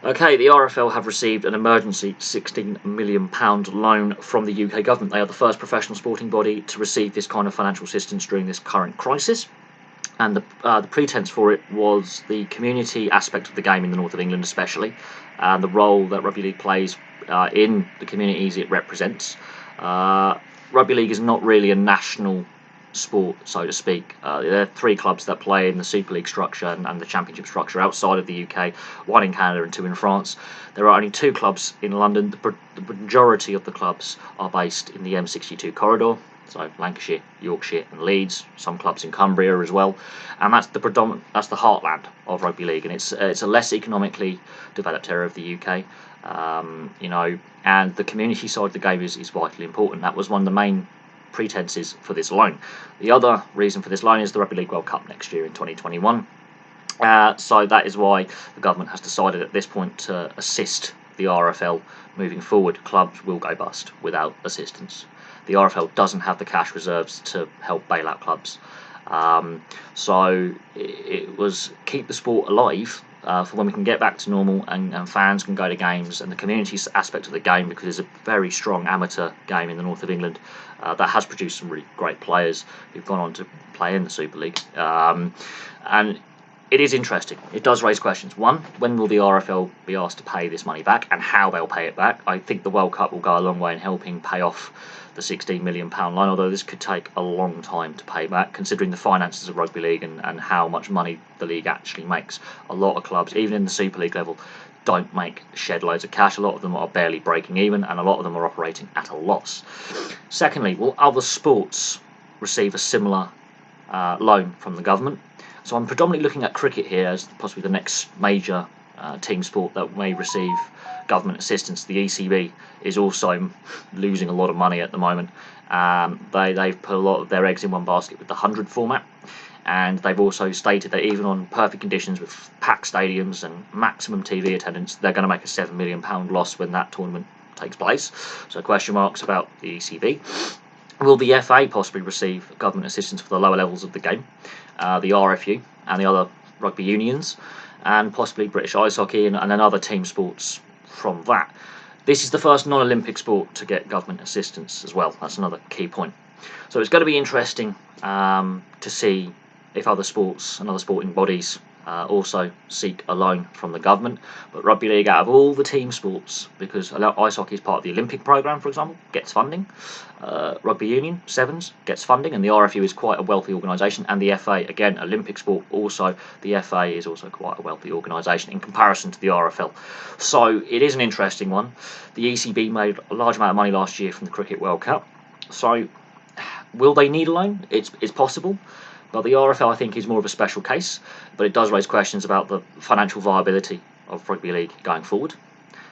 Okay, the RFL have received an emergency £16 million loan from the UK government. They are the first professional sporting body to receive this kind of financial assistance during this current crisis. And the pretense for it was the community aspect of the game in the north of England especially, and the role that rugby league plays in the communities it represents. Rugby league is not really a national sport, so to speak. There are 3 clubs that play in the Super League structure and the Championship structure outside of the UK, 1 in Canada and 2 in France. There are only 2 clubs in London. The majority of the clubs are based in the M62 corridor, so Lancashire, Yorkshire and Leeds, some clubs in Cumbria as well, and that's the heartland of rugby league, and it's a less economically developed area of the UK, and the community side of the game is vitally important. That was one of the main pretenses for this loan. The other reason for this loan is the Rugby League World Cup next year in 2021. So that is why the government has decided at this point to assist the RFL moving forward. Clubs will go bust without assistance. The RFL doesn't have the cash reserves to help bail out clubs. So it was keep the sport alive for when we can get back to normal and fans can go to games, and the community aspect of the game, because it's a very strong amateur game in the north of England that has produced some really great players who've gone on to play in the Super League. And it is interesting. It does raise questions. One, when will the RFL be asked to pay this money back and how they'll pay it back? I think the World Cup will go a long way in helping pay off the £16 million loan, although this could take a long time to pay back, considering the finances of rugby league and how much money the league actually makes. A lot of clubs, even in the Super League level, don't make shed loads of cash. A lot of them are barely breaking even, and a lot of them are operating at a loss. Secondly, will other sports receive a similar loan from the government? So I'm predominantly looking at cricket here as possibly the next major team sport that may receive government assistance. The ECB is also losing a lot of money at the moment. They've put a lot of their eggs in one basket with the 100 format, and they've also stated that even on perfect conditions with packed stadiums and maximum TV attendance, they're going to make a £7 million loss when that tournament takes place. So question marks about the ECB. Will the FA possibly receive government assistance for the lower levels of the game, the RFU and the other rugby unions, and possibly British ice hockey and then other team sports from that? This is the first non-Olympic sport to get government assistance as well. That's another key point. So it's going to be interesting to see if other sports and other sporting bodies also seek a loan from the government. But rugby league, out of all the team sports, because ice hockey is part of the Olympic programme, for example, gets funding. Rugby union, Sevens, gets funding, and the RFU is quite a wealthy organisation, and the FA, again, Olympic sport also, the FA is also quite a wealthy organisation in comparison to the RFL. So it is an interesting one. The ECB made a large amount of money last year from the Cricket World Cup. So will they need a loan? It's possible. But the RFL, I think, is more of a special case, but it does raise questions about the financial viability of rugby league going forward,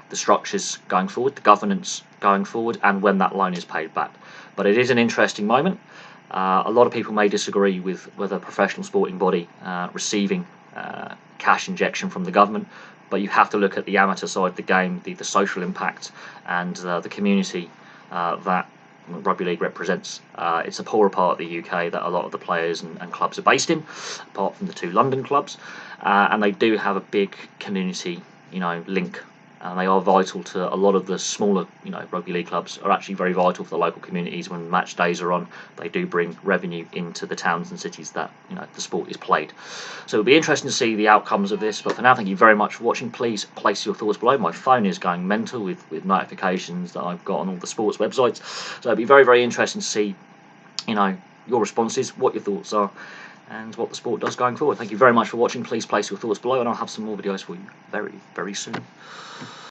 the structures going forward, the governance going forward, and when that loan is paid back. But it is an interesting moment. A lot of people may disagree with whether a professional sporting body receiving cash injection from the government, but you have to look at the amateur side of the game, the social impact, and the community that rugby league represents. It's a poorer part of the UK that a lot of the players and clubs are based in, apart from the 2 London clubs, and they do have a big community, link. They are vital to a lot of the smaller, rugby league clubs are actually very vital for the local communities. When match days are on, they do bring revenue into the towns and cities that the sport is played. So it'll be interesting to see the outcomes of this. But for now, thank you very much for watching. Please place your thoughts below. My phone is going mental with notifications that I've got on all the sports websites. So it'll be very, very interesting to see, your responses, what your thoughts are, and what the sport does going forward. Thank you very much for watching. Please place your thoughts below, and I'll have some more videos for you very, very soon.